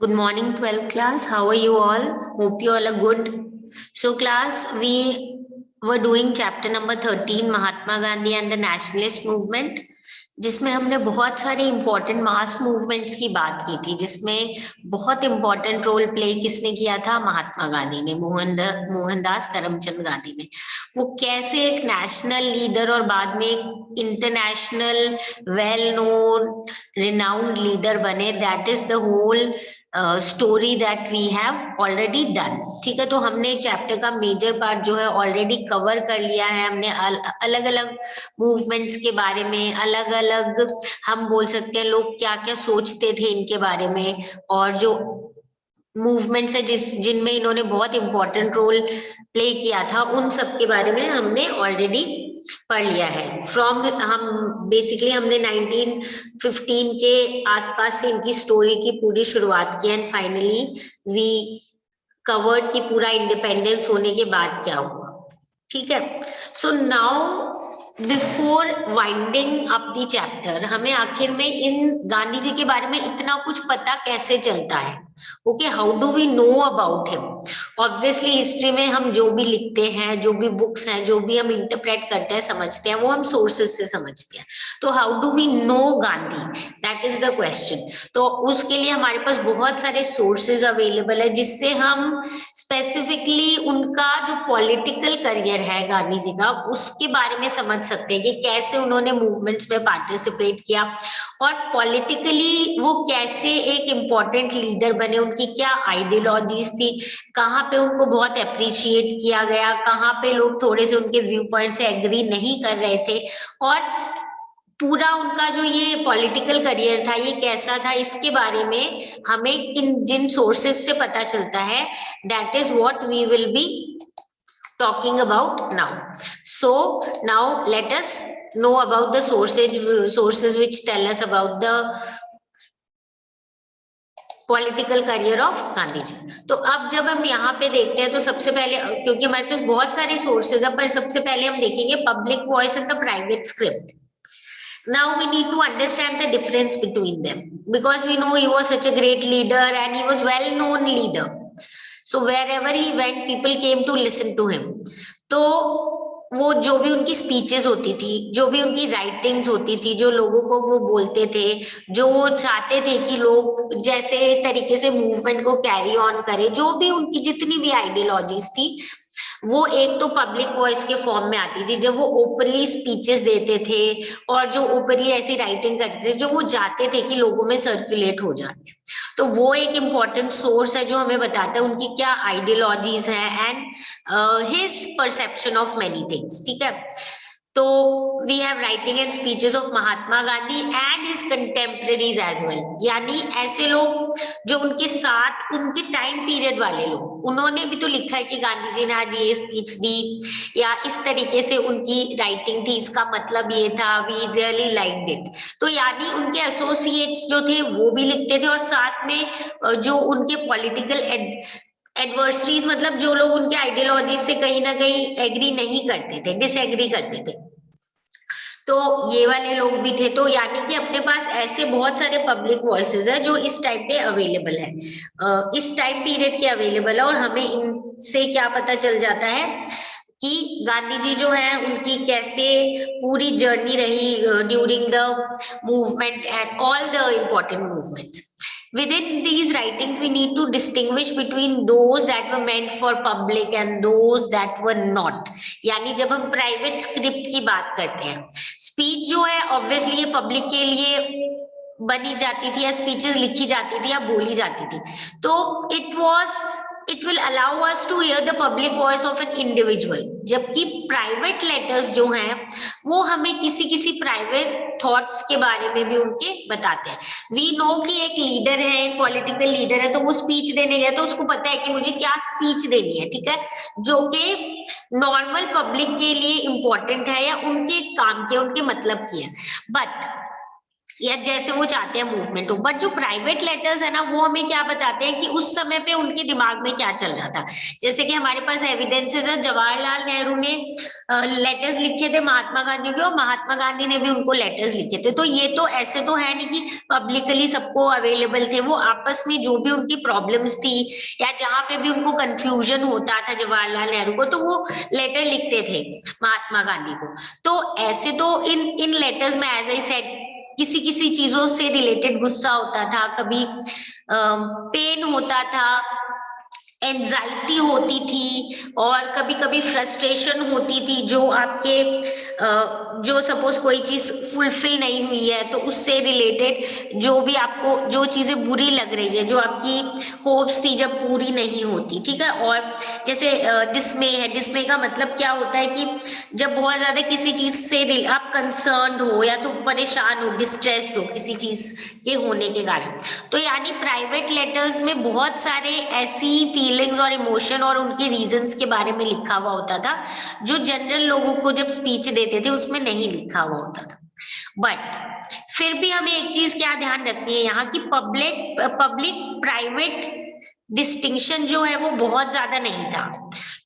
Good morning, 12th class. How are you all? Hope you all are good. So, class, we were doing chapter number 13, Mahatma Gandhi and the Nationalist Movement, जिसमें हमने बहुत सारे important मास movements की बात की थी, जिसमें बहुत इंपॉर्टेंट रोल प्ले किसने किया था? महात्मा गांधी ने, मोहनदास करमचंद गांधी ने। वो कैसे एक नेशनल लीडर और बाद में एक international well known renowned leader बने, that is the whole story that we have already done. ठीक है, तो हमने चैप्टर का मेजर पार्ट जो है ऑलरेडी कवर कर लिया है। हमने अलग अलग मूवमेंट्स के बारे में, अलग अलग हम बोल सकते हैं लोग क्या क्या सोचते थे इनके बारे में, और जो मूवमेंट्स है जिनमें इन्होंने बहुत इंपॉर्टेंट रोल प्ले किया था, उन सब के बारे में हमने ऑलरेडी पढ़ लिया है। हम बेसिकली हमने 1915 के आसपास से इनकी स्टोरी की पूरी शुरुआत की एंड फाइनली वी कवर्ड की पूरा इंडिपेंडेंस होने के बाद क्या हुआ। ठीक है, so now before winding up the chapter, हमें आखिर में इन गांधी जी के बारे में इतना कुछ पता कैसे चलता है? Okay, how do we know about him? Obviously history में हम जो भी लिखते हैं, जो भी बुक्स हैं, जो भी हम इंटरप्रेट करते हैं, समझते हैं, वो हम सोर्सेस से समझते हैं। तो how do we know Gandhi, that is the question. तो उसके लिए हमारे पास बहुत सारे सोर्सेज अवेलेबल है, जिससे हम स्पेसिफिकली उनका जो पॉलिटिकल करियर है गांधी जी का, उसके बारे में समझ सकते हैं कि कैसे उन्होंने मूवमेंट्स में पार्टिसिपेट किया और पॉलिटिकली वो कैसे एक इम्पोर्टेंट लीडर बने, उनकी क्या आइडियोलॉजीज थी, कहाँ पे उनको बहुत अप्रिशिएट किया गया, कहाँ पे लोग थोड़े से उनके व्यू पॉइंट से एग्री नहीं कर रहे थे, और पूरा उनका जो ये पॉलिटिकल करियर था ये कैसा था, इसके बारे में हमें जिन सोर्सेज से पता चलता है, that is what we will be talking about now. So now let us know about the sources which tell us about the political career of Gandhi ji. तो अब जब हम यहाँ पे देखते हैं तो सबसे पहले, क्योंकि हमारे पास बहुत सारे सोर्सेज है, पर सबसे पहले हम देखेंगे public voice and the private script. Now we need to understand the difference between them, because we know he was such a great leader and he was well known leader, so wherever he went people came to listen to him. तो वो जो भी उनकी speeches होती थी, जो भी उनकी राइटिंग्स होती थी, जो लोगों को वो बोलते थे, जो वो चाहते थे कि लोग जैसे तरीके से मूवमेंट को कैरी ऑन करें, जो भी उनकी जितनी भी आइडियोलॉजीज थी, वो एक तो पब्लिक वॉइस के फॉर्म में आती थी, जब वो ओपनली स्पीचेस देते थे और जो ओपनली ऐसी राइटिंग करते थे जो वो चाहते थे कि लोगों में सर्कुलेट हो जाए। तो वो एक इम्पॉर्टेंट सोर्स है जो हमें बताता है उनकी क्या आइडियोलॉजीज है and his perception of many things. ठीक है, तो we have writing and speeches of Mahatma Gandhi and his contemporaries as well, यानी ऐसे लोग जो उनके साथ उनके टाइम पीरियड वाले लोग, उन्होंने भी तो लिखा है कि गांधी जी ने आज ये स्पीच दी या इस तरीके से उनकी राइटिंग थी, इसका मतलब ये था, वी रियली लाइक्ड इट। तो यानी उनके एसोसिएट्स जो थे वो भी लिखते थे, और साथ में जो उनके पॉलिटिकल एडवर्सरीज, मतलब जो लोग उनके आइडियोलॉजी से कहीं ना कहीं एग्री नहीं करते थे, डिसएग्री करते थे, तो ये वाले लोग भी थे। तो यानी कि अपने पास ऐसे बहुत सारे पब्लिक वॉइसेस है जो इस टाइम पे अवेलेबल है, इस टाइम पीरियड के अवेलेबल है, और हमें इनसे क्या पता चल जाता है कि गांधी जी जो है उनकी कैसे पूरी जर्नी रही during the movement and all the important movements. Within these writings, we need to distinguish between those that were meant for public and those that were not. यानी जब हम प्राइवेट स्क्रिप्ट की बात करते हैं, स्पीच जो है ऑब्वियसली ये पब्लिक के लिए बनी जाती थी या स्पीचेस लिखी जाती थी या बोली जाती थी, तो it will allow us to hear the public voice of an individual. जबकि प्राइवेट लेटर्स जो हैं वो हमें किसी किसी प्राइवेट थॉट्स के बारे में भी उनके बताते हैं। वी नो कि एक लीडर है, एक पॉलिटिकल लीडर है, तो वो स्पीच देने गया तो उसको पता है कि मुझे क्या स्पीच देनी है, ठीक है, जो कि नॉर्मल पब्लिक के लिए इंपॉर्टेंट है या उनके काम के, उनके मतलब की है। बट या जैसे वो चाहते हैं मूवमेंट हो। बट जो प्राइवेट लेटर्स है ना, वो हमें क्या बताते हैं कि उस समय पे उनके दिमाग में क्या चल रहा था। जैसे कि हमारे पास एविडेंसेस है, जवाहरलाल नेहरू ने लेटर्स लिखे थे महात्मा गांधी को, और महात्मा गांधी ने भी उनको लेटर्स लिखे थे। तो ये तो ऐसे तो है नहीं कि पब्लिकली सबको अवेलेबल थे, वो आपस में जो भी उनकी प्रॉब्लम्स थी या जहां पे भी उनको कंफ्यूजन होता था जवाहरलाल नेहरू को, तो वो लेटर लिखते थे महात्मा गांधी को। तो ऐसे तो इन इन लेटर्स में एज आई सेड किसी किसी चीजों से रिलेटेड गुस्सा होता था, कभी पेन होता था, एंजाइटी होती थी, और कभी कभी फ्रस्ट्रेशन होती थी, जो आपके जो सपोज कोई चीज फुलफिल नहीं हुई है तो उससे रिलेटेड जो भी आपको जो चीजें बुरी लग रही है, जो आपकी होप्स थी जब पूरी नहीं होती, ठीक है। और जैसे डिस्मे है, डिस्मे का मतलब क्या होता है कि जब बहुत ज्यादा किसी चीज से आप कंसर्न हो या तो परेशान हो, डिस्ट्रेस्ड हो किसी चीज के होने के कारण। तो यानी प्राइवेट लेटर्स में बहुत सारे ऐसी फीलिंग्स और इमोशन और उनके रीजंस के बारे में लिखा हुआ होता था, जो जनरल लोगों को जब स्पीच देते थे उसमें नहीं लिखा हुआ होता था। बट फिर भी हमें एक चीज क्या ध्यान रखनी है यहाँ की, पब्लिक पब्लिक प्राइवेट डिस्टिंक्शन जो है वो बहुत ज्यादा नहीं था,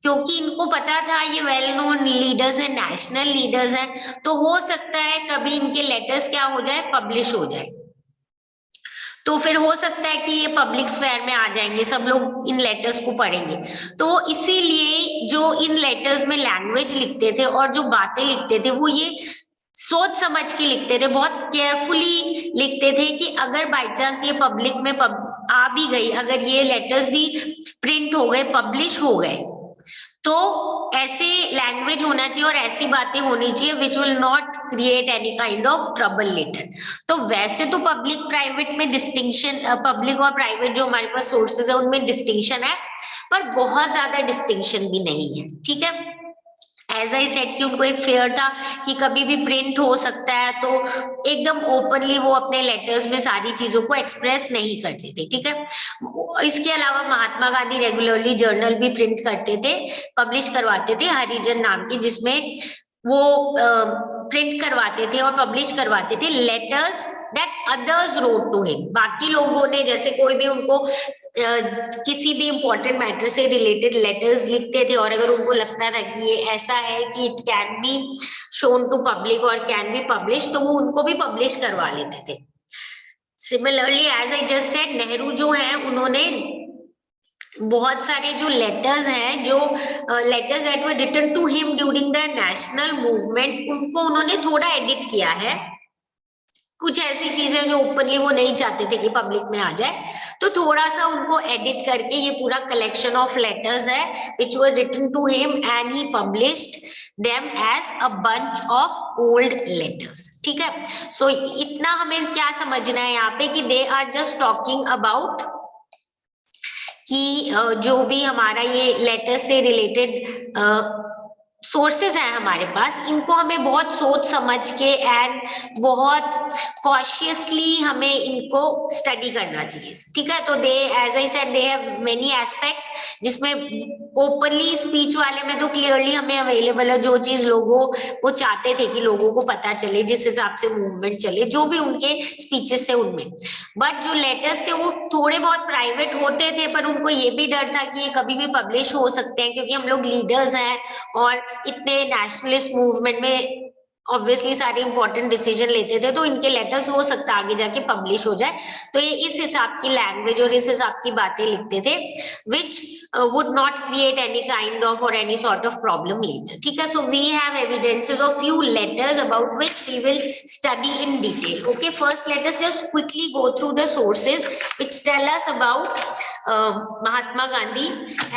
क्योंकि इनको पता था ये वेल नोन लीडर्स है, नेशनल लीडर्स हैं, तो हो सकता है कभी इनके लेटर्स क्या हो जाए, पब्लिश हो जाए। तो फिर हो सकता है कि ये पब्लिक स्फेयर में आ जाएंगे, सब लोग इन लेटर्स को पढ़ेंगे। तो इसीलिए जो इन लेटर्स में लैंग्वेज लिखते थे और जो बातें लिखते थे, वो ये सोच समझ के लिखते थे, बहुत केयरफुली लिखते थे कि अगर बाय चांस ये पब्लिक में आ भी गई, अगर ये लेटर्स भी प्रिंट हो गए, पब्लिश हो गए, तो ऐसे लैंग्वेज होना चाहिए और ऐसी बातें होनी चाहिए which will not create any kind of trouble letter. तो वैसे तो पब्लिक प्राइवेट में डिस्टिंक्शन, पब्लिक और प्राइवेट जो हमारे पास सोर्सेज है उनमें डिस्टिंक्शन है, पर बहुत ज्यादा डिस्टिंक्शन भी नहीं है, ठीक है। एज आई सेड कि उनको एक फेयर था कि कभी भी प्रिंट हो सकता है, तो एकदम ओपनली वो अपने लेटर्स में सारी चीजों को एक्सप्रेस नहीं करते थे, ठीक है। इसके अलावा महात्मा गांधी रेगुलरली जर्नल भी प्रिंट करते थे, पब्लिश करवाते थे, हरिजन नाम की, जिसमें वो प्रिंट करवाते थे और पब्लिश करवाते थे letters that others wrote to him. बाकी लोगों ने, जैसे कोई भी उनको किसी भी इंपॉर्टेंट मैटर से रिलेटेड लेटर्स लिखते थे, और अगर उनको लगता था कि ये ऐसा है कि it can be shown to public और कैन बी पब्लिश, तो वो उनको भी पब्लिश करवा लेते थे। Similarly as I just said, Nehru जो है उन्होंने बहुत सारे जो लेटर्स हैं, जो letters that were written to him during the national movement, उनको उन्होंने थोड़ा एडिट किया है। कुछ ऐसी चीजें जो ओपनली वो नहीं चाहते थे कि पब्लिक में आ जाए, तो थोड़ा सा उनको एडिट करके ये पूरा कलेक्शन ऑफ लेटर्स है which were written to him and he published them as a bunch of old letters, ठीक है। सो इतना हमें क्या समझना है यहाँ पे कि they are just talking about कि जो भी हमारा ये लेटर से रिलेटेड सोर्सेज हैं हमारे पास, इनको हमें बहुत सोच समझ के एंड बहुत कॉशियसली हमें इनको स्टडी करना चाहिए, ठीक है। तो they as I said they have many aspects, जिसमें ओपनली स्पीच वाले में तो क्लियरली हमें अवेलेबल है जो चीज लोगों वो चाहते थे कि लोगों को पता चले, जिस हिसाब से मूवमेंट चले, जो भी उनके स्पीचेस थे उनमें। बट जो लेटर्स थे वो थोड़े बहुत प्राइवेट होते थे, पर उनको ये भी डर था कि ये कभी भी पब्लिश हो सकते हैं, क्योंकि हम लोग लीडर्स हैं और इतने नेशनलिस्ट मूवमेंट में ऑब्वियसली सारे इंपॉर्टेंट डिसीजन लेते थे, तो इनके लेटर्स हो सकता है आगे जाके पब्लिश हो जाए। तो ये इस हिसाब की लैंग्वेज और इस हिसाब की बातें लिखते थे विच would not create any kind of or any sort of problem later, ठीक है। So we have evidences of few letters about which we will study in detail. Okay, first let us just quickly go through the sources which tell us about Mahatma Gandhi,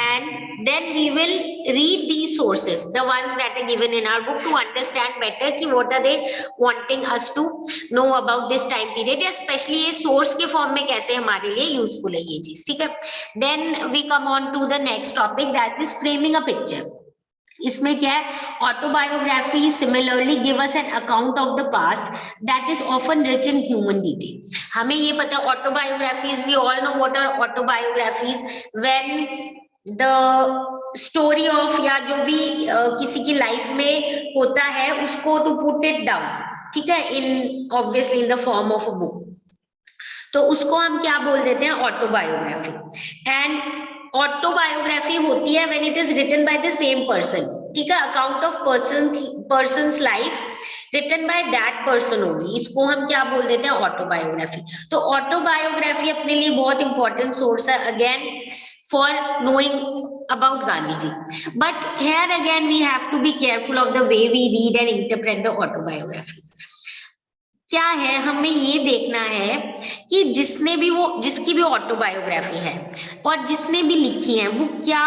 and then we will read these sources, the ones that are given in our book, to understand better कि what are they wanting us to know about this time period, या especially ये source के form में कैसे हमारे लिए useful है ये चीज, ठीक है। Then we come on to the next topic, that is framing a picture. इसमें क्या है, autobiography similarly give us an account of the past that is often rich in human detail. हमें ये पता है autobiographies, we all know what are autobiographies, when the story of या जो भी किसी की लाइफ में होता है उसको टू पुट इट डाउन, ठीक है, in obviously in the form of a book, तो उसको हम क्या बोल देते हैं, ऑटोबायोग्राफी। एंड ऑटोबायोग्राफी होती है when it is written by the same person, ठीक है, account of person's life written by that person only, इसको हम क्या बोल देते हैं, ऑटोबायोग्राफी। तो ऑटोबायोग्राफी अपने लिए बहुत इंपॉर्टेंट सोर्स है again for knowing about Gandhiji. But here again we have to be careful of the way we read and interpret the autobiographies. क्या है, हमें ये देखना है कि जिसकी भी ऑटोबायोग्राफी है और जिसने भी लिखी है वो क्या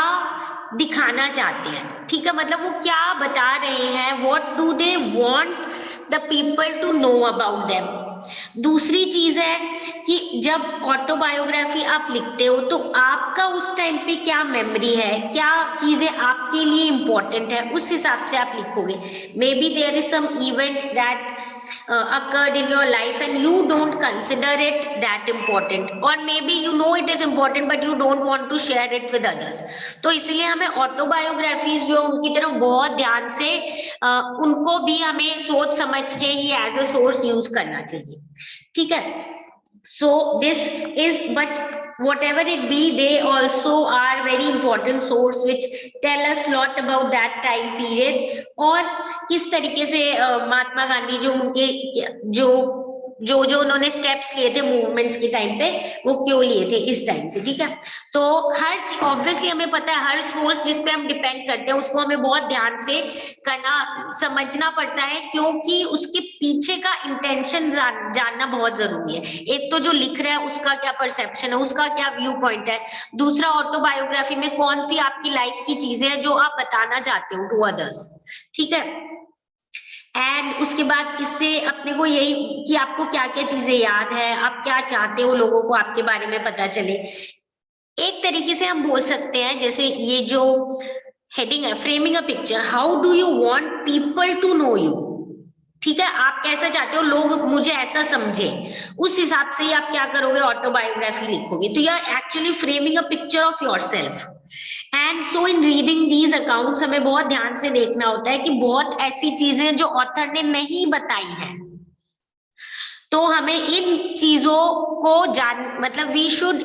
दिखाना चाहते हैं, ठीक है, मतलब वो क्या बता रहे हैं, what do they want the people to know about them. दूसरी चीज है कि जब ऑटोबायोग्राफी आप लिखते हो तो आपका उस टाइम पे क्या मेमोरी है, क्या चीजें आपके लिए इंपॉर्टेंट है, उस हिसाब से आप लिखोगे। Maybe there is some event that occurred in your life and you don't consider it that important, or maybe you know it is important but you don't want to share it with others. तो इसलिए हमें autobiographies जो उनकी तरफ बहुत ध्यान से उनको भी हमें सोच समझ के ही एज अ सोर्स यूज करना चाहिए, ठीक है। So this is, but whatever it be, they also are very important source which tell us lot about that time period, और किस तरीके से महात्मा गांधी जो उनके जो उन्होंने स्टेप्स लिए थे मूवमेंट्स के टाइम पे, वो क्यों लिए थे इस टाइम से, ठीक है। तो हर ऑब्वियसली हमें पता है हर सोर्स जिस पे हम डिपेंड करते हैं उसको हमें बहुत ध्यान से समझना पड़ता है, क्योंकि उसके पीछे का इंटेंशन जानना बहुत जरूरी है। एक तो जो लिख रहा है उसका क्या परसेप्शन है, उसका क्या व्यू पॉइंट है, दूसरा ऑटोबायोग्राफी में कौन सी आपकी लाइफ की चीजें हैं जो आप बताना चाहते हो टू अदर्स, ठीक है। एंड उसके बाद इससे अपने को यही कि आपको क्या क्या चीजें याद है, आप क्या चाहते हो लोगों को आपके बारे में पता चले। एक तरीके से हम बोल सकते हैं, जैसे ये जो हेडिंग है, framing a picture, how do you want people to know you, ठीक है, आप कैसा चाहते हो लोग मुझे ऐसा समझे, उस हिसाब से ही आप क्या करोगे, ऑटोबायोग्राफी लिखोगे। तो you are actually framing a picture of yourself. And so in reading these accounts हमें बहुत ध्यान से देखना होता है कि बहुत ऐसी चीजें जो ऑथर ने नहीं बताई है, तो हमें इन चीजों को मतलब we should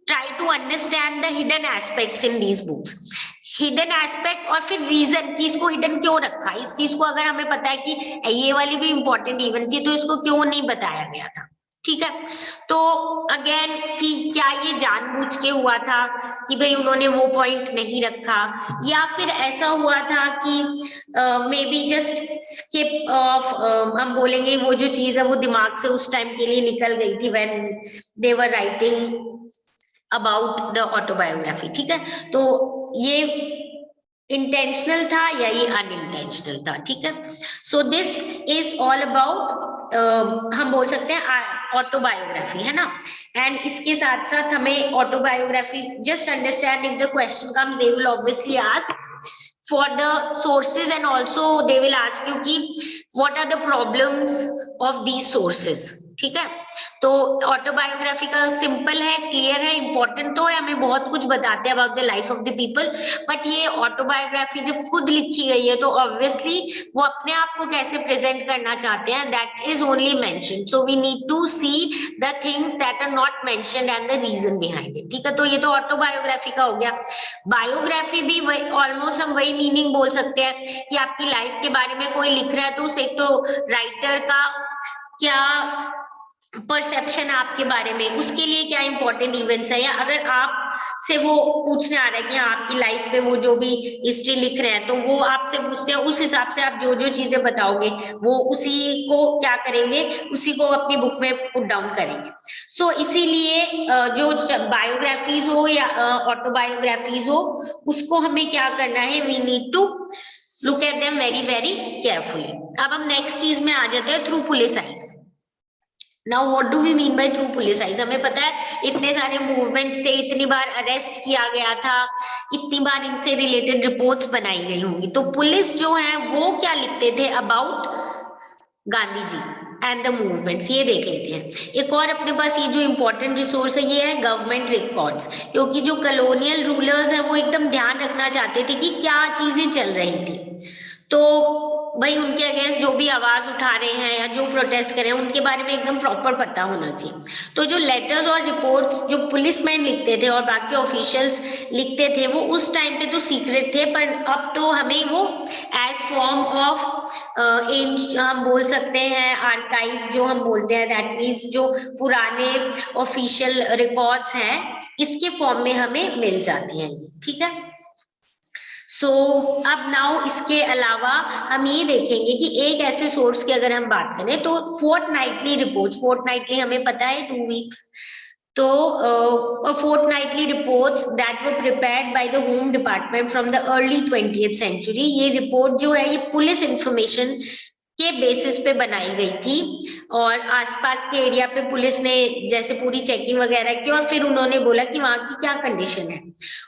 try to understand the hidden aspects in these books. Hidden aspect और फिर रीजन कि इसको हिडन क्यों रखा, इस चीज को अगर हमें पता है कि ये वाली भी इंपॉर्टेंट इवेंट थी तो इसको क्यों नहीं बताया गया था, ठीक है। तो अगेन कि क्या ये जानबूझ के हुआ था कि भाई उन्होंने वो पॉइंट नहीं रखा, या फिर ऐसा हुआ था कि may be just skip of, हम बोलेंगे वो जो चीज है वो दिमाग से उस टाइम के लिए निकल गई थी when they were writing about the autobiography, ठीक है। तो ये इंटेंशनल था या ये अनइंटेंशनल था, ठीक है। So this is all about हम बोल सकते हैं ऑटोबायोग्राफी, है ना। एंड इसके साथ साथ हमें autobiography just understand if the question comes they will obviously ask for the sources and also they will ask you कि what are the problems of these sources, ठीक है। तो ऑटोबायोग्राफी का सिंपल है, क्लियर है, इंपॉर्टेंट तो है, हमें बहुत कुछ बताते हैं about the life of the people, but ये ऑटोबायोग्राफी जब खुद लिखी गई है तो ऑब्वियसली वो अपने आप को कैसे प्रेजेंट करना चाहते हैं that is only mentioned, so we need to see the things that are not mentioned and the reason behind it, ठीक है। तो ये तो ऑटोबायोग्राफी का हो गया। बायोग्राफी भी ऑलमोस्ट हम वही मीनिंग बोल सकते हैं कि आपकी लाइफ के बारे में कोई लिख रहा है तो उसे तो राइटर का क्या परसेप्शन आपके बारे में, उसके लिए क्या इंपॉर्टेंट इवेंट्स है, या अगर आप से वो पूछने आ रहा है कि हाँ आपकी लाइफ में वो जो भी हिस्ट्री लिख रहे हैं तो वो आपसे पूछते हैं, उस हिसाब से आप जो जो चीजें बताओगे वो उसी को क्या करेंगे, उसी को अपनी बुक में पुट डाउन करेंगे। सो इसीलिए जो बायोग्राफीज हो या ऑटोबायोग्राफीज हो उसको हमें क्या करना है, we need to look at them very very carefully. अब हम नेक्स्ट चीज में आ जाते हैं, through police eyes. Now what do we mean by through police eyes, हमें पता है इतने सारे मूवमेंट से इतनी बार अरेस्ट किया गया था, इतनी बार इनसे रिलेटेड रिपोर्ट्स बनाई गई होंगी, तो पुलिस जो है वो क्या लिखते थे about Gandhi ji and the movements, ये देख लेते हैं। एक और अपने पास ये जो इंपॉर्टेंट रिसोर्स है ये है गवर्नमेंट रिकॉर्ड्स, क्योंकि जो कॉलोनियल रूलर्स हैं वो एकदम ध्यान रखना चाहते थे कि क्या चीजें चल रही थी। तो भाई उनके अगेंस्ट जो भी आवाज उठा रहे हैं या जो प्रोटेस्ट कर रहे हैं उनके बारे में एकदम प्रॉपर पता होना चाहिए। तो जो लेटर्स और रिपोर्ट्स जो पुलिसमैन लिखते थे और बाकी ऑफिशियल्स लिखते थे वो उस टाइम पे तो सीक्रेट थे, पर अब तो हमें वो एज फॉर्म ऑफ हम बोल सकते हैं आर्काइव जो हम बोलते हैं, दैट मीन्स जो पुराने ऑफिशियल रिकॉर्ड्स हैं इसके फॉर्म में हमें मिल जाती हैं ये, ठीक है। सो अब नाउ इसके अलावा हम ये देखेंगे कि एक ऐसे सोर्स की अगर हम बात करें तो फोर्टनाइटली रिपोर्ट, फोर्टनाइटली हमें पता है 2 वीक्स, तो fortnightly reports that were prepared by the home department from the early 20th century, ये रिपोर्ट जो है ये पुलिस इंफॉर्मेशन के बेसिस पे बनाई गई थी और आसपास के एरिया पे पुलिस ने जैसे पूरी चेकिंग वगैरह की और फिर उन्होंने बोला कि वहां की क्या कंडीशन है।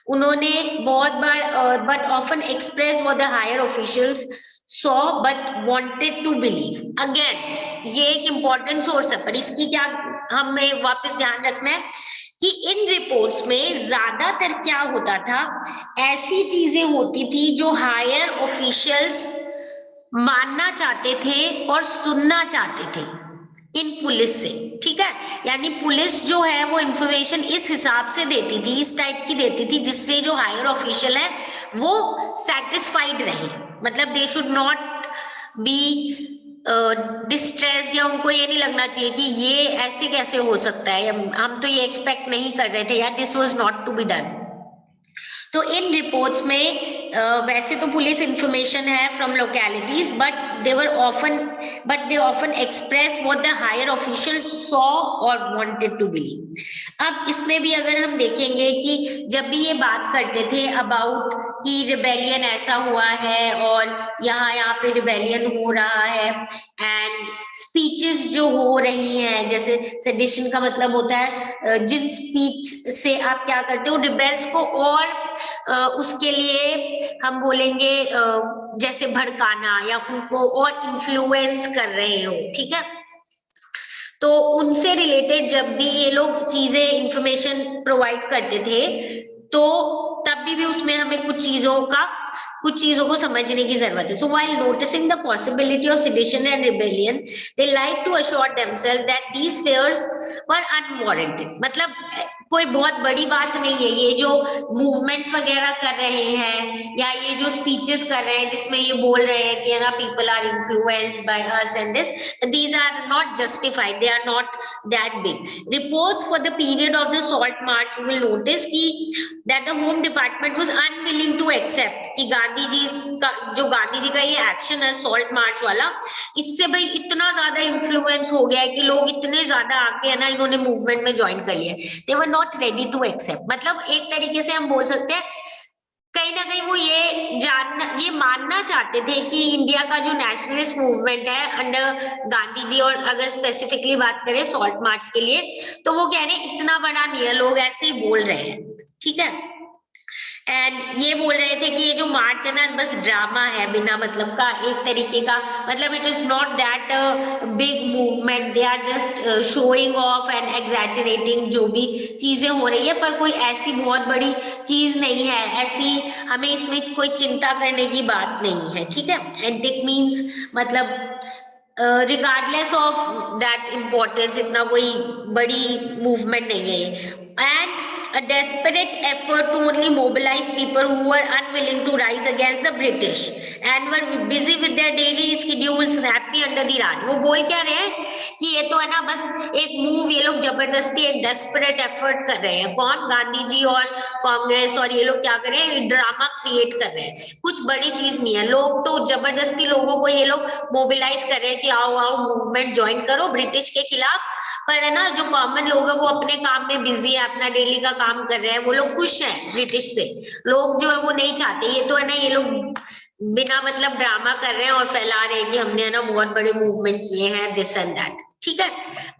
उन्होंने बहुत बार but often express what the higher officials saw but wanted to believe. Again ये एक इंपॉर्टेंट सोर्स है, पर इसकी क्या हमें वापस ध्यान रखना है कि इन रिपोर्ट्स में ज्यादातर क्या होता था, ऐसी चीजें होती थी जो हायर ऑफिशियल्स मानना चाहते थे और सुनना चाहते थे इन पुलिस से, ठीक है। यानी पुलिस जो है वो इंफॉर्मेशन इस हिसाब से देती थी, इस टाइप की देती थी जिससे जो हायर ऑफिशियल है वो सेटिस्फाइड रहे, मतलब they should not B distressed, या उनको ये नहीं लगना चाहिए कि ये ऐसे कैसे हो सकता है, हम तो ये एक्सपेक्ट नहीं कर रहे थे या this was not to be done. तो इन रिपोर्ट्स में वैसे तो पुलिस इंफॉर्मेशन है from localities but they often express what the higher official saw और वांटेड टू बिलीव। अब इसमें भी अगर हम देखेंगे कि जब भी ये बात करते थे अबाउट कि रिबेलियन ऐसा हुआ है और यहाँ पे रिबेलियन हो रहा है एंड स्पीचेस जो हो रही हैं, जैसे सेडिशन का मतलब होता है जिन स्पीच से आप क्या करते हो रिबेल्स को और उसके लिए हम बोलेंगे जैसे भड़काना या उनको और इन्फ्लुएंस कर रहे हो, ठीक है। तो उनसे रिलेटेड जब भी ये लोग चीजें इंफॉर्मेशन प्रोवाइड करते थे तो तब भी उसमें हमें कुछ चीजों को समझने की जरूरत है। So while noticing the possibility of sedition and rebellion they like to assure themselves that these fears were unwarranted. मतलब कोई बहुत बड़ी बात नहीं है ये जो मूवमेंट्स वगैरह कर रहे हैं या ये जो स्पीचेस कर रहे हैं जिसमें ये बोल रहे हैं कि ना people are influenced by us and this, these are not justified, they are not that big. Reports for the period of the salt march you will notice कि that the home department was unwilling to accept कि गांधी जी का ये action है salt march वाला, इससे भाई इतना ज्यादा इन्फ्लुएंस हो गया है कि लोग इतने ज्यादा आके है ना इन्होंने मूवमेंट में ज्वाइन कर लिया, they were not ready to accept. मतलब एक तरीके से हम बोल सकते हैं कहीं ना कहीं वो ये मानना चाहते थे कि इंडिया का जो नेशनलिस्ट मूवमेंट है अंडर गांधी जी, और अगर स्पेसिफिकली बात करें सॉल्ट मार्च के लिए तो वो कह रहे हैं इतना बड़ा नहीं है, लोग ऐसे ही बोल रहे हैं, ठीक है। एंड ये बोल रहे थे कि ये जो मार्च है ना बस ड्रामा है बिना मतलब का, एक तरीके का मतलब it is not that big movement, they are just showing off and exaggerating जो भी चीजें हो रही है, पर कोई ऐसी बहुत बड़ी चीज नहीं है, ऐसी हमें इसमें कोई चिंता करने की बात नहीं है, ठीक है। एंड इट मीन्स मतलब रिगार्डलेस ऑफ दैट इम्पोर्टेंस इतना कोई बड़ी मूवमेंट नहीं है। And a desperate effort to only mobilize people who were unwilling to rise against the British and were busy with their daily schedules happy under the Raj। वो बोल क्या रहे हैं कि ये तो है ना बस एक मूव, ये लोग जबरदस्ती एक डेस्परेट एफर्ट कर रहे हैं, कौन, गांधी जी और कांग्रेस, और ये लोग क्या कर रहे हैं ड्रामा क्रिएट कर रहे हैं, कुछ बड़ी चीज नहीं है। लोग तो जबरदस्ती लोगों को ये लोग मोबिलाइज कर रहे हैं कि आओ आओ मूवमेंट ज्वाइन करो ब्रिटिश के खिलाफ, पर है ना जो कॉमन लोग है वो अपने काम में बिजी है, अपना डेली का काम कर रहे हैं, वो लोग खुश हैं ब्रिटिश से, लोग जो है वो नहीं चाहते। ये तो है ना ये लोग बिना मतलब ड्रामा कर रहे हैं और फैला रहे हैं कि हमने है ना बहुत बड़े मूवमेंट किए हैं दिस एंड दैट, ठीक है।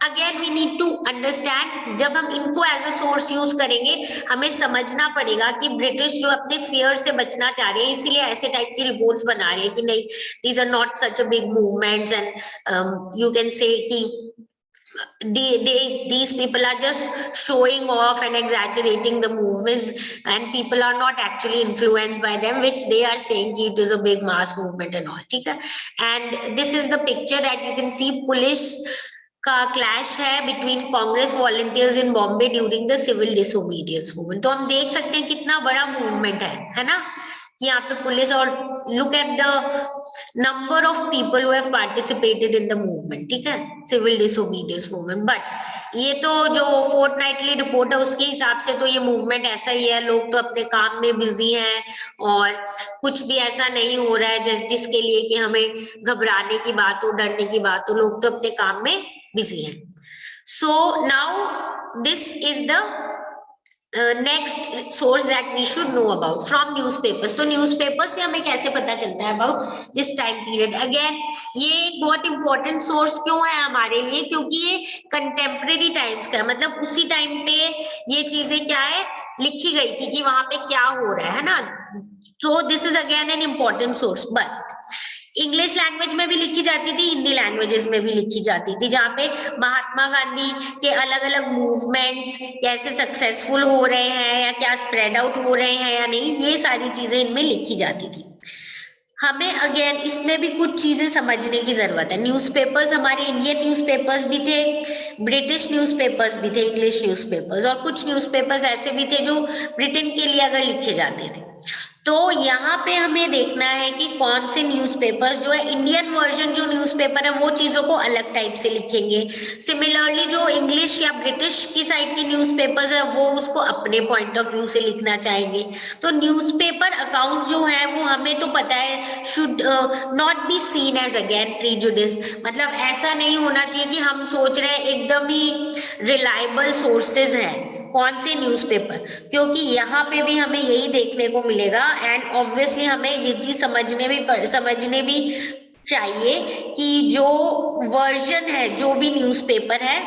Again we need to understand, जब हम इनको एज अ सोर्स यूज करेंगे हमें समझना पड़ेगा कि ब्रिटिश जो अपने फियर से बचना चाह रहे हैं इसीलिए ऐसे टाइप की रिपोर्ट्स बना रहे हैं कि नहीं these are not such a big movements and you can say कि these people are just showing off and exaggerating the movements, and people are not actually influenced by them, which they are saying it is a big mass movement and all. ठीक है? And this is the picture that you can see. Police का clash है between Congress volunteers in Bombay during the civil disobedience movement. तो हम देख सकते हैं कितना बड़ा मूवमेंट है ना, कि यहाँ पे पुलिस, और look at the number of people who have participated in the movement, ठीक है, सिविल डिसोबीडियंस मूवमेंट। बट ये तो जो फोर्टनाइटली रिपोर्ट है उसके हिसाब से तो ये मूवमेंट ऐसा ही है, लोग तो अपने काम में बिजी हैं और कुछ भी ऐसा नहीं हो रहा है जिसके लिए कि हमें घबराने की बात हो, डरने की बात हो, लोग तो अपने काम में बिजी हैं। So now this is the next source that we should know about from newspapers. तो न्यूज़पेपर से हमें कैसे पता चलता है about this time period? Again ये एक बहुत इंपॉर्टेंट सोर्स क्यों है हमारे लिए? क्योंकि ये कंटेम्प्रेरी टाइम्स का है, मतलब उसी टाइम पे ये चीजें क्या है लिखी गई थी कि वहां पे क्या हो रहा है ना। So this is again an important source. But English language में भी लिखी जाती थी, हिंदी लैंग्वेजेस में भी लिखी जाती थी, जहाँ पे महात्मा गांधी के अलग अलग मूवमेंट्स कैसे सक्सेसफुल हो रहे हैं या क्या स्प्रेड आउट हो रहे हैं या नहीं, ये सारी चीजें इनमें लिखी जाती थी। हमें अगेन इसमें भी कुछ चीजें समझने की जरूरत है। न्यूज़पेपर्स, हमारे इंडियन न्यूज़पेपर्स भी थे, ब्रिटिश न्यूज़पेपर्स भी थे, इंग्लिश न्यूज़पेपर्स, और कुछ न्यूज़पेपर्स ऐसे भी थे जो ब्रिटेन के लिए अगर लिखे जाते थे। तो यहाँ पे हमें देखना है कि कौन से न्यूज़पेपर जो है, इंडियन वर्जन जो न्यूज़पेपर है वो चीजों को अलग टाइप से लिखेंगे। सिमिलरली जो इंग्लिश या ब्रिटिश की साइड के न्यूज़पेपर्स है वो उसको अपने पॉइंट ऑफ व्यू से लिखना चाहेंगे। तो न्यूज़पेपर अकाउंट जो है वो हमें तो पता है should not be seen as again prejudice, मतलब ऐसा नहीं होना चाहिए कि हम सोच रहे हैं एकदम ही रिलायबल सोर्सेज हैं कौन से न्यूज़पेपर, क्योंकि यहाँ पे भी हमें यही देखने को मिलेगा। एंड ऑब्वियसली हमें ये चीज समझने भी चाहिए कि जो वर्जन है, जो भी न्यूज़पेपर है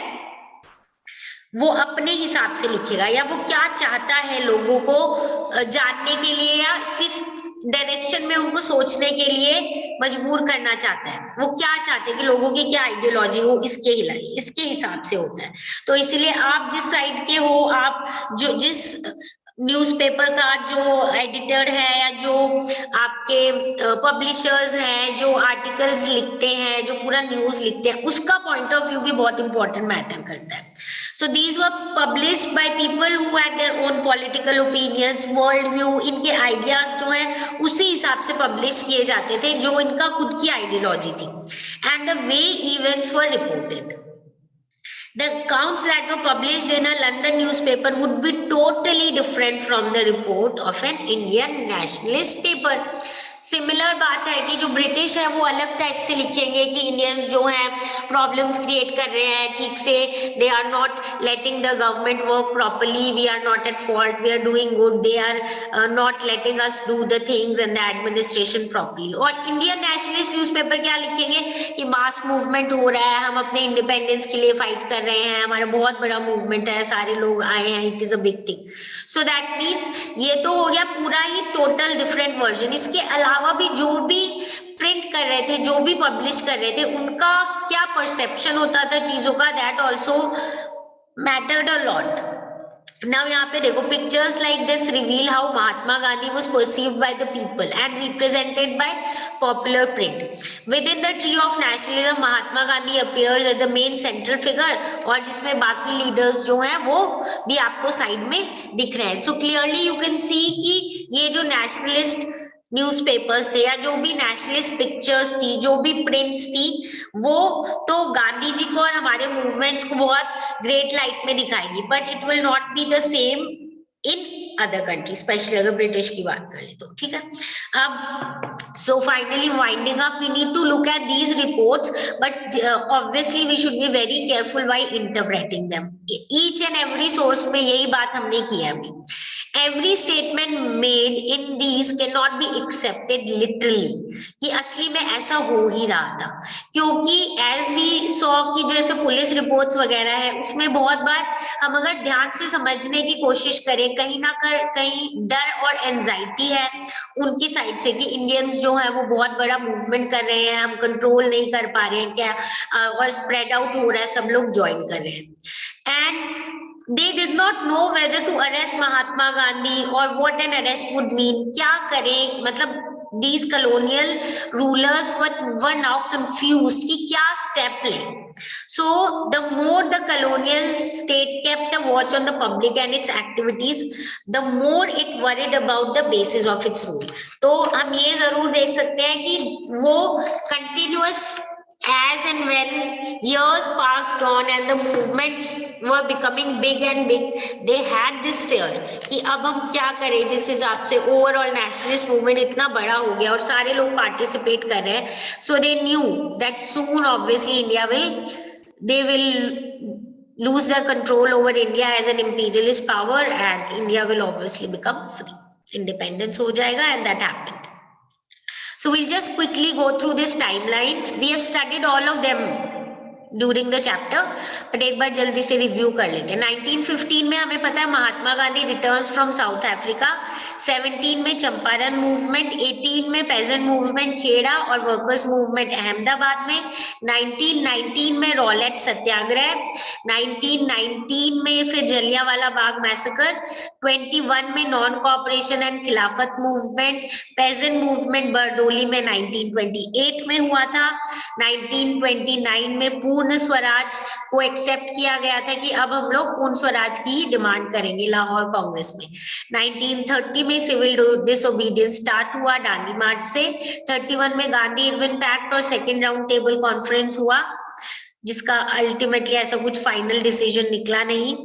वो अपने हिसाब से लिखेगा, या वो क्या चाहता है लोगों को जानने के लिए, या किस डायरेक्शन में उनको सोचने के लिए मजबूर करना चाहता है, वो क्या चाहते हैं कि लोगों की क्या आइडियोलॉजी हो, इसके हिसाब से होता है। तो इसलिए आप जिस साइड के हो, आप जो जिस न्यूज़पेपर का जो एडिटर है या जो आपके पब्लिशर्स हैं, जो आर्टिकल्स लिखते हैं, जो पूरा न्यूज़ लिखते हैं, उसका पॉइंट ऑफ व्यू भी बहुत इंपॉर्टेंट मैटर करता है। So these were published by people who had their own political opinions, world view, इनके आइडियाज जो हैं उसी हिसाब से पब्लिश किए जाते थे जो इनका खुद की आइडियोलॉजी थी। And the way events were reported, the accounts that were published in a London newspaper would be totally different from the report of an Indian nationalist paper. Similar बात है कि जो ब्रिटिश है वो अलग टाइप से लिखेंगे कि इंडियंस जो हैं प्रॉब्लम्स क्रिएट कर रहे हैं ठीक से, they are not letting the government work properly, we are not at fault, we are doing good, they are not letting us do the things and the administration properly. और Indian nationalist newspaper क्या लिखेंगे कि mass movement हो रहा है, हम अपने independence के लिए फाइट कर रहे हैं, हमारा बहुत बड़ा मूवमेंट है, सारे लोग आए हैं, it is a big thing. So that means ये तो हो गया पूरा ही टोटल डिफरेंट वर्जन। इसके अलावा भी जो भी प्रिंट कर रहे थे, जो भी पब्लिश कर रहे थे, उनका क्या परसेप्शन होता था चीजों का, that also mattered a lot. Now यहाँ पे देखो, pictures like this reveal how Mahatma Gandhi was perceived by the people and represented by popular print. Within the tree of nationalism, Mahatma Gandhi appears as the main central figure, और जिसमें बाकी leaders जो हैं वो भी आपको side में दिख रहे हैं। So clearly you can see कि ये जो नेशनलिस्ट न्यूज़पेपर्स थे या जो भी नेशनलिस्ट पिक्चर्स थी, जो भी प्रिंट्स थी, वो तो गांधी जी को और हमारे मूवमेंट्स को बहुत ग्रेट लाइट में दिखाएगी, but it will not be the same in other country, specially अगर ब्रिटिश की बात करें तो। ठीक है, अब so finally winding up, we need to look at these reports, but obviously we should be very careful while interpreting them. Each and every source में यही बात हमने की है अभी। Every statement made in these cannot be accepted literally कि असली में ऐसा हो ही रहा था, क्योंकि एज वी सॉ कि जैसे पुलिस रिपोर्ट्स वगैरह है उसमें बहुत बार हम अगर ध्यान से समझने की कोशिश करें कहीं ना कहीं डर और एंजाइटी है उनकी साइड से कि इंडियंस जो है वो बहुत बड़ा मूवमेंट कर रहे हैं, हम कंट्रोल नहीं कर पा रहे हैं क्या, और स्प्रेड आउट हो रहा है, सब लोग ज्वाइन कर रहे हैं and they did not know whether to arrest Mahatma Gandhi or what an arrest would mean. क्या करें, मतलब these colonial rulers were now confused कि क्या step लें. So the more the colonial state kept a watch on the public and its activities, the more it worried about the basis of its rule. तो हम ये जरूर देख सकते हैं कि वो continuous as and when years passed on and the movements were becoming big and big, they had this fear कि अब हम क्या करें, जिस हिसाब से ओवरऑल नेशनलिस्ट मूवमेंट इतना बड़ा हो गया और सारे लोग पार्टिसिपेट कर रहे हैं. So they knew that soon obviously India will lose their control over India as an imperialist power and India will obviously become free. Independence हो जाएगा and that happened. So we'll just quickly go through this timeline. We have studied all of them during the chapter, but एक बार जल्दी से review कर लेते हैं. 1915 में हमें पता है Mahatma Gandhi returns from South Africa. 17 में चंपारण मूवमेंट, 18 में पेजेंट मूवमेंट खेड़ा और वर्कर्स मूवमेंट अहमदाबाद में. 1919 में रॉलेट सत्याग्रह. 1919 में फिर जलियांवाला बाग मैसेकर. 21 में नॉन कोऑपरेशन एंड खिलाफत मूवमेंट. पेजेंट मूवमेंट बरदोली में 1928 में हुआ था. 1929 में पूर्ण स्वराज को एक्सेप्ट किया गया था कि अब हम लोग पूर्ण स्वराज की ही डिमांड करेंगे लाहौर कांग्रेस में. 1930 में सिविल डिसोबीडियंस स्टार्ट हुआ दांडी मार्च से. 31 में गांधी इरविन पैक्ट और सेकेंड राउंड टेबल कॉन्फ्रेंस हुआ जिसका अल्टीमेटली ऐसा कुछ फाइनल डिसीजन निकला नहीं.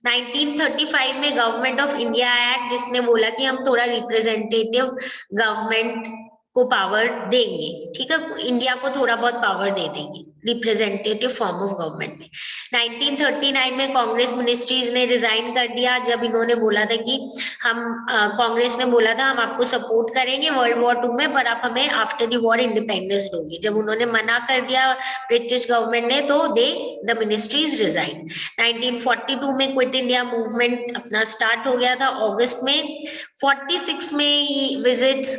1935 में गवर्नमेंट ऑफ इंडिया एक्ट जिसने बोला कि हम थोड़ा रिप्रेजेंटेटिव गवर्नमेंट को पावर देंगे, ठीक है, इंडिया को थोड़ा बहुत पावर दे देंगे रिप्रेजेंटेटिव फॉर्म ऑफ गवर्नमेंट में. 1939 में कांग्रेस मिनिस्ट्रीज ने रिजाइन कर दिया जब इन्होंने बोला था कि हम कांग्रेस ने बोला था हम आपको सपोर्ट करेंगे वर्ल्ड वॉर 2 में पर आप हमें आफ्टर द वॉर इंडिपेंडेंस दोगे. जब उन्होंने मना कर दिया ब्रिटिश गवर्नमेंट ने तो द मिनिस्ट्रीज रिजाइन. 1942 में क्विट इंडिया मूवमेंट अपना स्टार्ट हो गया था अगस्त में. 46 में visits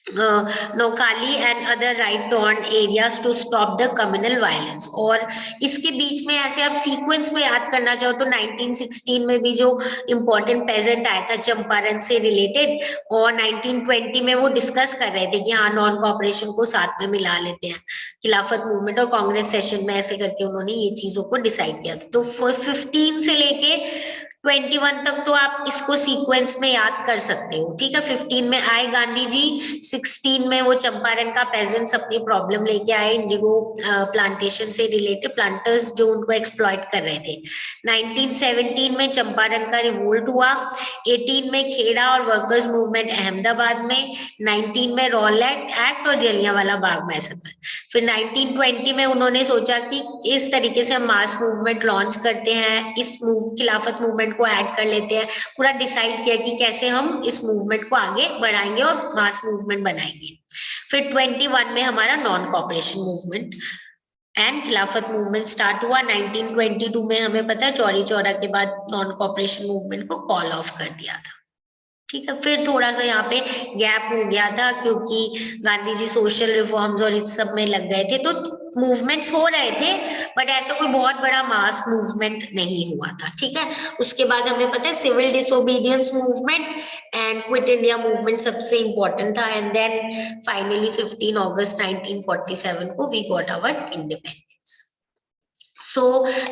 Noakhali and other riot torn areas to stop the communal violence. और इसके बीच में ऐसे आप सीक्वेंस में याद करना चाहो तो 1916 में भी जो इम्पोर्टेंट पेजेंट आया था चंपारण से रिलेटेड, और 1920 में वो डिस्कस कर रहे थे कि हाँ नॉन कोऑपरेशन को साथ में मिला लेते हैं खिलाफत मूवमेंट और कांग्रेस सेशन में, ऐसे करके उन्होंने ये चीजों को डिसाइड किया था. तो 15 से लेके 21 तक तो आप इसको सीक्वेंस में याद कर सकते हो, ठीक है. 15 में आए गांधी जी. 16 में वो चंपारण का पेजेंट्स अपनी प्रॉब्लम लेके आए इंडिगो प्लांटेशन से रिलेटेड, प्लांटर्स जो उनको एक्सप्लॉइट कर रहे थे. 1917 में चंपारण का रिवोल्ट हुआ. 18 में खेड़ा और वर्कर्स मूवमेंट अहमदाबाद में. 19 में रॉलेट एक्ट और जलियांवाला बाग मैसेकर. फिर 1920 में उन्होंने सोचा कि इस तरीके से हम मास मूवमेंट लॉन्च करते हैं, इस खिलाफत मूवमेंट को ऐड कर लेते हैं. पूरा डिसाइड किया कि कैसे हम इस मूवमेंट को आगे बढ़ाएंगे और मास मूवमेंट बनाएंगे. फिर 21 में हमारा नॉन कोऑपरेशन मूवमेंट एंड खिलाफत मूवमेंट स्टार्ट हुआ. 1922 में हमें पता है चौरी चौरा के बाद नॉन कोऑपरेशन मूवमेंट को कॉल ऑफ कर दिया था, ठीक है. फिर थोड़ा सा यहाँ पे गैप हो गया था क्योंकि गांधी जी सोशल रिफॉर्म्स और इस सब में लग गए थे, तो मूवमेंट्स हो रहे थे बट ऐसा कोई बहुत बड़ा मास मूवमेंट नहीं हुआ था, ठीक है. उसके बाद हमें पता है civil disobedience movement and quit India movement सबसे इंपॉर्टेंट था. एंड देन फाइनली 15 अगस्त 1947 को we got our independence. So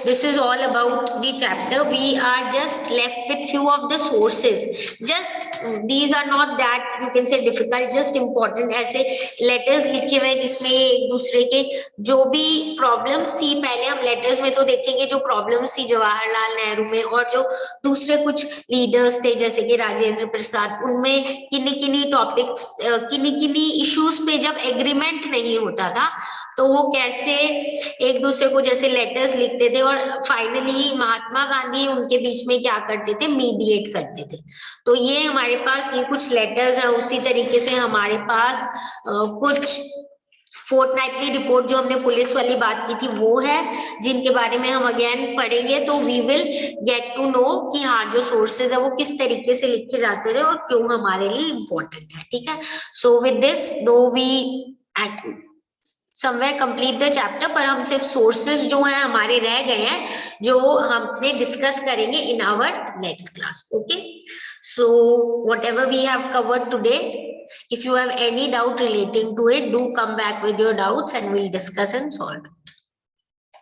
this is all about the chapter. We are just left with few of the sources. Just these are not that you can say difficult, just important. ऐसे letters लिखे हुए जिसमें एक दूसरे के जो भी problems थी, पहले हम letters में तो देखेंगे जो problems थी जवाहरलाल नेहरू में और जो दूसरे कुछ leaders थे जैसे कि राजेंद्र प्रसाद, उनमें किन्हीं टॉपिक्स किन्हीं इश्यूज पे जब एग्रीमेंट नहीं होता था तो वो कैसे एक दूसरे को जैसे लेटर लेटर्स लिखते थे और फाइनली महात्मा गांधी उनके बीच में क्या करते थे, मीडिएट करते थे। तो ये हमारे पास ये कुछ लेटर्स हैं। उसी तरीके से हमारे पास कुछ फोर्टनाइटली रिपोर्ट जो हमने पुलिस वाली बात की थी वो है, जिनके बारे में हम अगेन पढ़ेंगे, तो we will get to know कि हाँ जो सोर्सेज है वो किस तरीके से लिखे जाते थे और क्यों हमारे लिए इम्पोर्टेंट है। ठीक है, so with this though we somewhere complete the chapter, पर हम सिर्फ सोर्सेज जो हैं हमारे रह गए हैं, जो हमने डिस्कस करेंगे in our next class. Okay, so whatever we have covered today, if you have any doubt relating to it, do come back with your doubts and we'll discuss and solve.